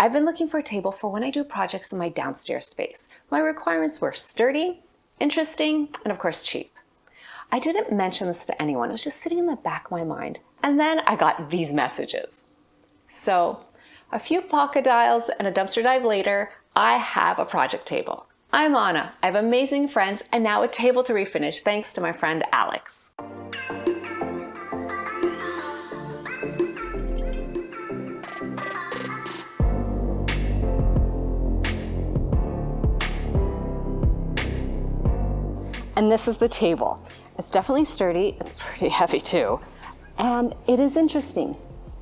I've been looking for a table for when I do projects in my downstairs space. My requirements were sturdy, interesting, and of course cheap. I didn't mention this to anyone, it was just sitting in the back of my mind. And then I got these messages. So a few pocket dials and a dumpster dive later, I have a project table. I'm Anna, I have amazing friends, and now a table to refinish thanks to my friend Alex. And this is the table. It's definitely sturdy, it's pretty heavy too. And it is interesting.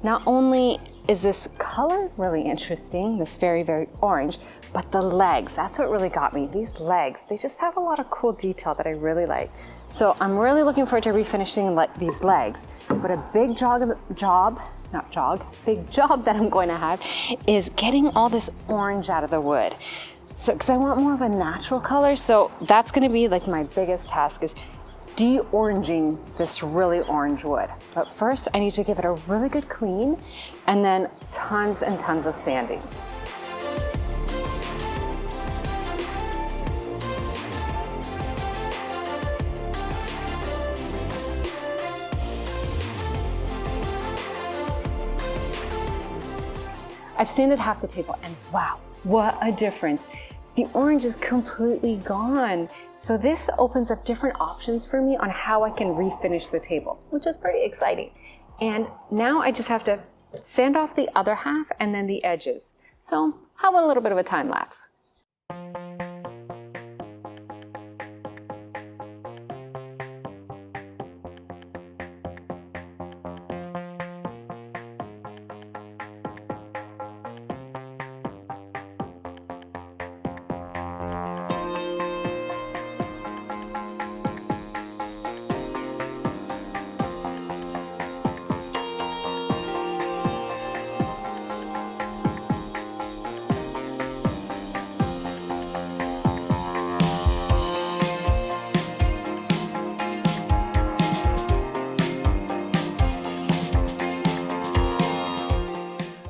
Not only is this color really interesting, this very, very orange, but the legs, that's what really got me. These legs, they just have a lot of cool detail that I really like. So I'm really looking forward to refinishing these legs. But a big job that I'm going to have is getting all this orange out of the wood. So, because I want more of a natural color, so that's gonna be like my biggest task is de-oranging this really orange wood. But first, I need to give it a really good clean and then tons and tons of sanding. I've sanded half the table and wow, what a difference. The orange is completely gone. So this opens up different options for me on how I can refinish the table, which is pretty exciting. And now I just have to sand off the other half and then the edges. So how about a little bit of a time lapse?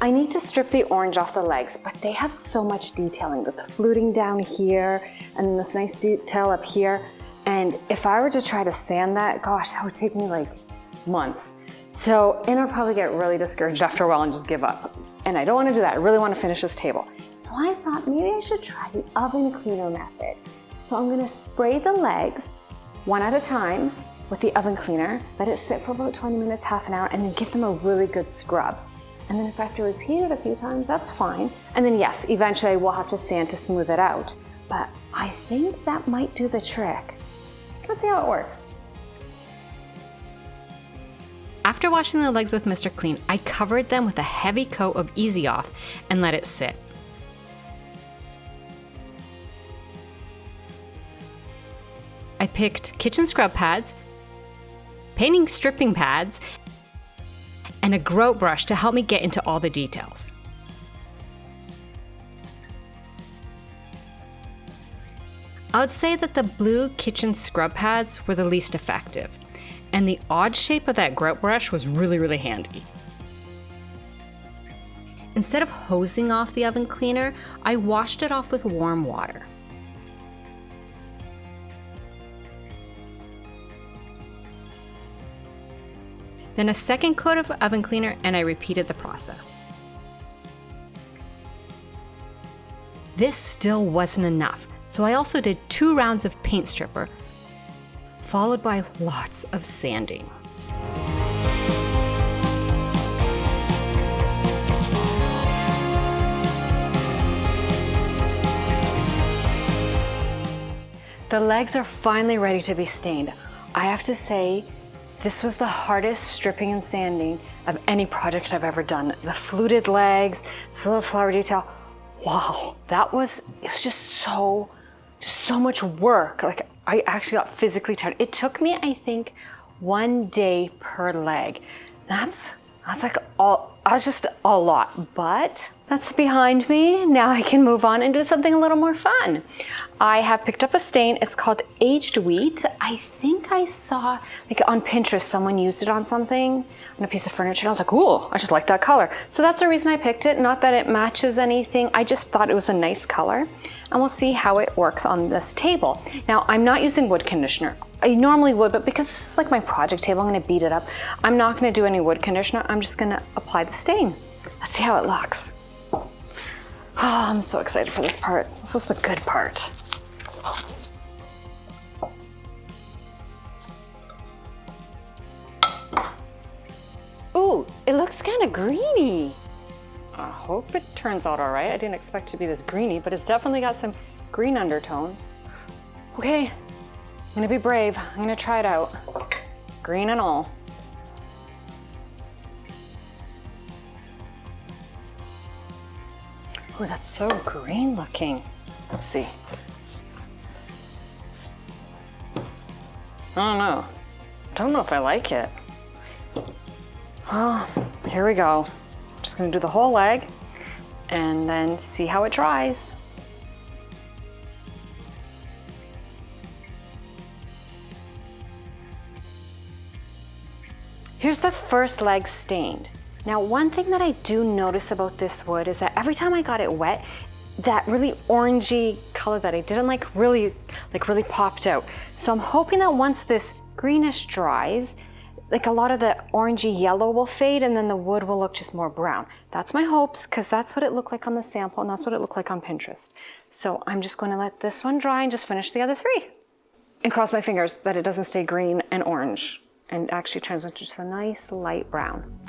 I need to strip the orange off the legs, but they have so much detailing with the fluting down here and this nice detail up here. And if I were to try to sand that, gosh, that would take me like months. And I'll probably get really discouraged after a while and just give up. And I don't want to do that. I really want to finish this table. So I thought maybe I should try the oven cleaner method. So I'm going to spray the legs one at a time with the oven cleaner, let it sit for about 20 minutes, half an hour, and then give them a really good scrub. And then if I have to repeat it a few times, that's fine. And then yes, eventually I will have to sand to smooth it out. But I think that might do the trick. Let's see how it works. After washing the legs with Mr. Clean, I covered them with a heavy coat of Easy Off and let it sit. I picked kitchen scrub pads, painting stripping pads, and a grout brush to help me get into all the details. I would say that the blue kitchen scrub pads were the least effective, and the odd shape of that grout brush was really, really handy. Instead of hosing off the oven cleaner, I washed it off with warm water. Then a second coat of oven cleaner, and I repeated the process. This still wasn't enough, so I also did 2 rounds of paint stripper, followed by lots of sanding. The legs are finally ready to be stained. I have to say, this was the hardest stripping and sanding of any project I've ever done. The fluted legs, this little flower detail. Wow, it was just so much work. Like I actually got physically tired. It took me, I think, 1 day per leg. That's like just a lot, but that's behind me. Now I can move on and do something a little more fun. I have picked up a stain. It's called aged wheat. I think think I saw, like on Pinterest, someone used it on something, on a piece of furniture, and I was like, ooh, I just like that color. So that's the reason I picked it. Not that it matches anything, I just thought it was a nice color. And we'll see how it works on this table. Now, I'm not using wood conditioner. I normally would, but because this is like my project table, I'm gonna beat it up. I'm not gonna do any wood conditioner. I'm just gonna apply the stain. Let's see how it looks. Oh, I'm so excited for this part. This is the good part. Ooh, it looks kind of greeny. I hope it turns out all right. I didn't expect it to be this greeny, but it's definitely got some green undertones. Okay, I'm gonna be brave. I'm gonna try it out. Green and all. Oh, that's so green looking. Let's see. I don't know if I like it. Oh, here we go. I'm just gonna do the whole leg and then see how it dries. Here's the first leg stained. Now, one thing that I do notice about this wood is that every time I got it wet, that really orangey color that I didn't like really popped out. So I'm hoping that once this greenish dries, like a lot of the orangey yellow will fade and then the wood will look just more brown. That's my hopes, because that's what it looked like on the sample and that's what it looked like on Pinterest. So I'm just going to let this one dry and just finish the other three. And cross my fingers that it doesn't stay green and orange and actually turns into just a nice light brown.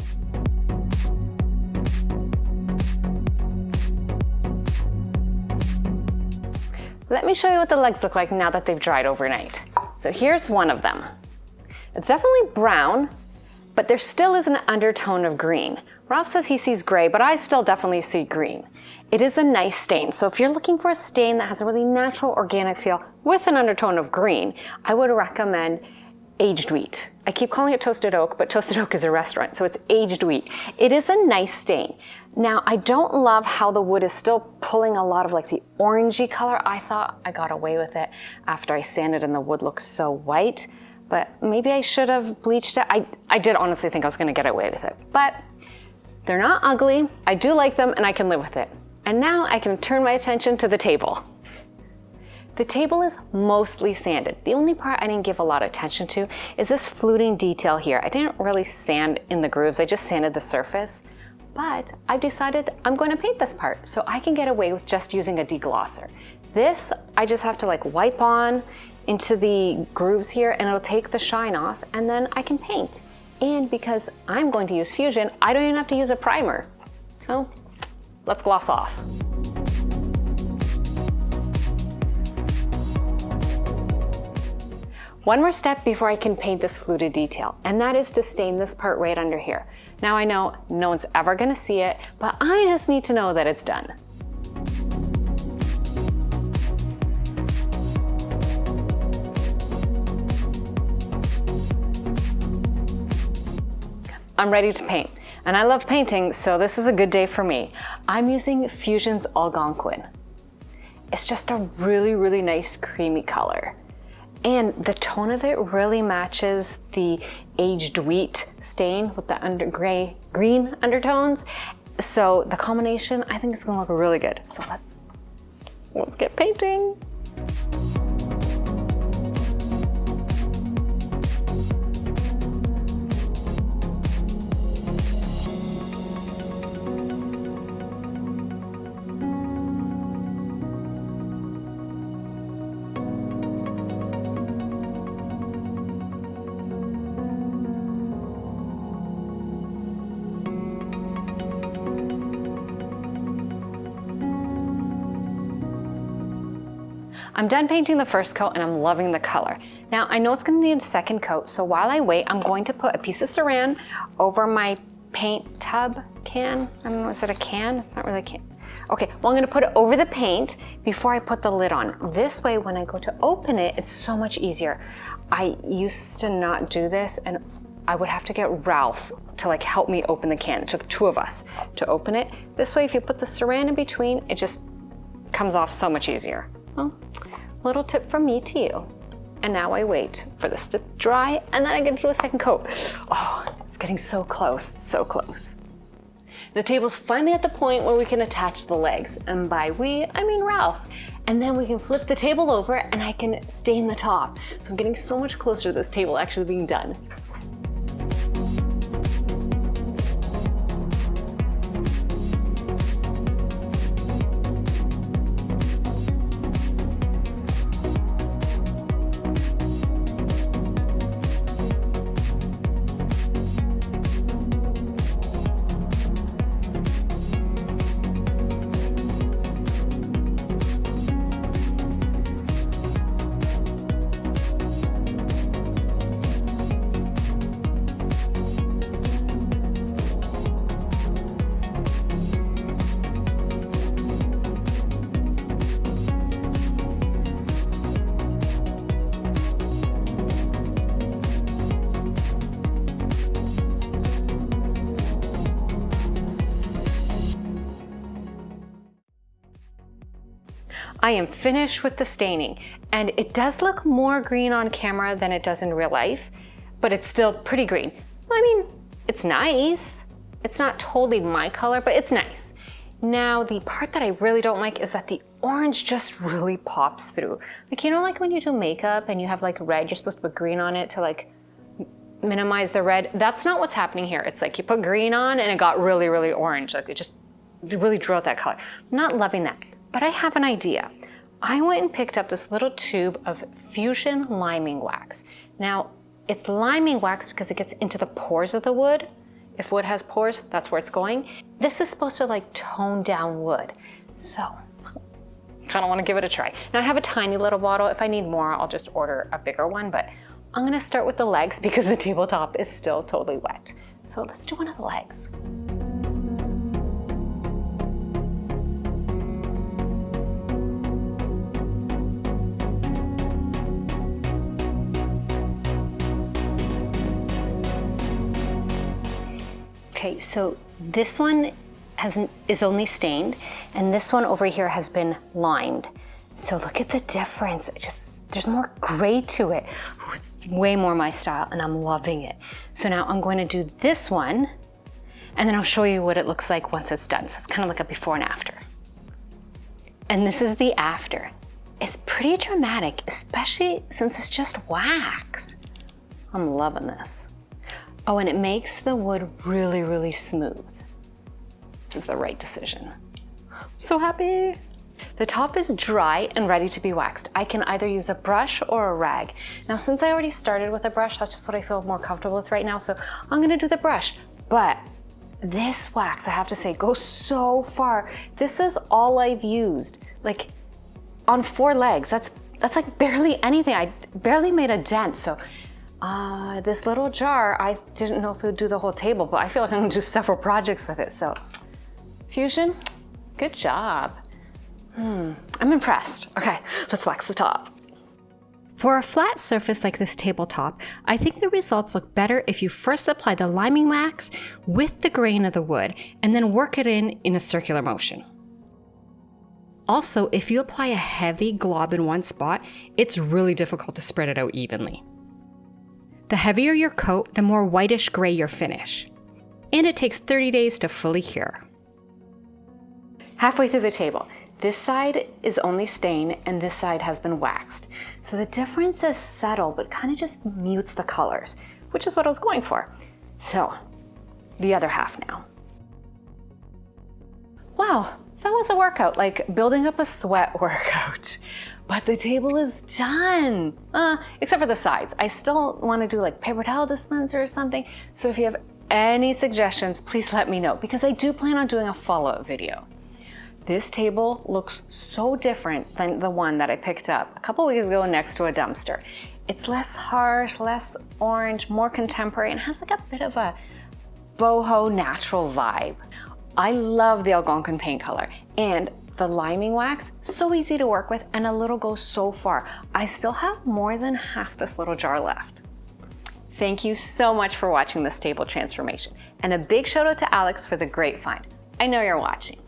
Let me show you what the legs look like now that they've dried overnight. So here's one of them. It's definitely brown, but there still is an undertone of green. Ralph says he sees gray, but I still definitely see green. It is a nice stain. So if you're looking for a stain that has a really natural organic feel with an undertone of green, I would recommend aged wheat. I keep calling it toasted oak, but toasted oak is a restaurant, so it's aged wheat. It is a nice stain. Now, I don't love how the wood is still pulling a lot of like the orangey color. I thought I got away with it after I sanded and the wood looks so white, but maybe I should have bleached it. I did honestly think I was gonna get away with it, but they're not ugly. I do like them and I can live with it. And now I can turn my attention to the table. The table is mostly sanded. The only part I didn't give a lot of attention to is this fluting detail here. I didn't really sand in the grooves, I just sanded the surface. But I've decided I'm going to paint this part so I can get away with just using a deglosser. This, I just have to like wipe on into the grooves here and it'll take the shine off and then I can paint. And because I'm going to use Fusion, I don't even have to use a primer. So let's gloss off. One more step before I can paint this fluted detail, and that is to stain this part right under here. Now I know no one's ever gonna see it, but I just need to know that it's done. I'm ready to paint, and I love painting, so this is a good day for me. I'm using Fusion's Algonquin. It's just a really, really nice creamy color. And the tone of it really matches the aged wheat stain with the green undertones. So the combination, I think, is gonna look really good. So let's get painting. I'm done painting the first coat and I'm loving the color. Now I know it's gonna need a second coat, so while I wait, I'm going to put a piece of saran over my paint tub can. I don't know, is it a can? It's not really a can. Okay, well I'm gonna put it over the paint before I put the lid on. This way, when I go to open it, it's so much easier. I used to not do this and I would have to get Ralph to like help me open the can. It took two of us to open it. This way, if you put the saran in between, it just comes off so much easier. Well, little tip from me to you. And now I wait for this to dry, and then I get to do a second coat. Oh, it's getting so close, so close. The table's finally at the point where we can attach the legs. And by we, I mean Ralph. And then we can flip the table over and I can stain the top. So I'm getting so much closer to this table actually being done. I am finished with the staining, and it does look more green on camera than it does in real life, but it's still pretty green. I mean, it's nice. It's not totally my color, but it's nice. Now, the part that I really don't like is that the orange just really pops through. Like, you know, like when you do makeup and you have like red, you're supposed to put green on it to like minimize the red. That's not what's happening here. It's like you put green on and it got really, really orange. Like it just really drew out that color. I'm not loving that. But I have an idea. I went and picked up this little tube of Fusion liming wax. Now, it's liming wax because it gets into the pores of the wood. If wood has pores, that's where it's going. This is supposed to like tone down wood. So, kind of want to give it a try. Now I have a tiny little bottle. If I need more, I'll just order a bigger one, but I'm gonna start with the legs because the tabletop is still totally wet. So let's do one of the legs. Okay, so this one is only stained, and this one over here has been limed. So look at the difference. There's more gray to it. Ooh, it's way more my style, and I'm loving it. So now I'm going to do this one, and then I'll show you what it looks like once it's done. So it's kind of like a before and after. And this is the after. It's pretty dramatic, especially since it's just wax. I'm loving this. Oh, and it makes the wood really, really smooth. This is the right decision. I'm so happy. The top is dry and ready to be waxed. I can either use a brush or a rag. Now, since I already started with a brush, that's just what I feel more comfortable with right now, so I'm gonna do the brush. But this wax, I have to say, goes so far. This is all I've used, like on 4 legs. That's like barely anything. I barely made a dent, so this little jar, I didn't know if it would do the whole table, but I feel like I'm gonna do several projects with it. So, Fusion, good job. I'm impressed. Okay, let's wax the top. For a flat surface like this tabletop, I think the results look better if you first apply the liming wax with the grain of the wood and then work it in a circular motion. Also, if you apply a heavy glob in one spot, it's really difficult to spread it out evenly. The heavier your coat, the more whitish gray your finish. And it takes 30 days to fully cure. Halfway through the table, this side is only stained and this side has been waxed. So the difference is subtle, but kind of just mutes the colors, which is what I was going for. So, the other half now. Wow, that was a workout, like building up a sweat workout. But the table is done, except for the sides. I still want to do like paper towel dispenser or something. So if you have any suggestions, please let me know, because I do plan on doing a follow-up video. This table looks so different than the one that I picked up a couple weeks ago next to a dumpster. It's less harsh, less orange, more contemporary, and has like a bit of a boho natural vibe. I love the Algonquin paint color, and the liming wax, so easy to work with, and a little goes so far. I still have more than half this little jar left. Thank you so much for watching this table transformation, and a big shout out to Alex for the great find. I know you're watching.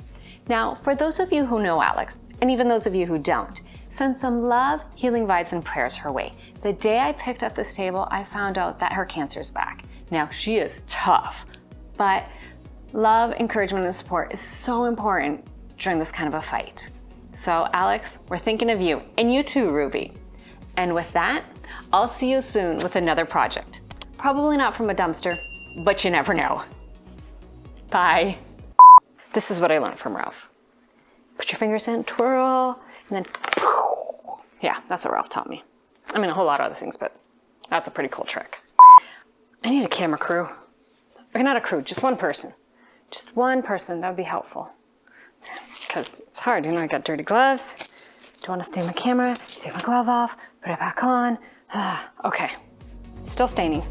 Now, for those of you who know Alex, and even those of you who don't, send some love, healing vibes, and prayers her way. The day I picked up this table, I found out that her cancer's back. Now, she is tough, but love, encouragement, and support is so important during this kind of a fight. So Alex, we're thinking of you, and you too, Ruby. And with that, I'll see you soon with another project. Probably not from a dumpster, but you never know. Bye. This is what I learned from Ralph. Put your fingers in, twirl, and then, yeah, that's what Ralph taught me. I mean, a whole lot of other things, but that's a pretty cool trick. I need a camera crew. Or not a crew, just one person. Just one person, that would be helpful. Because it's hard, I got dirty gloves. Do want to stain my camera, take my glove off, put it back on. Okay, still staining.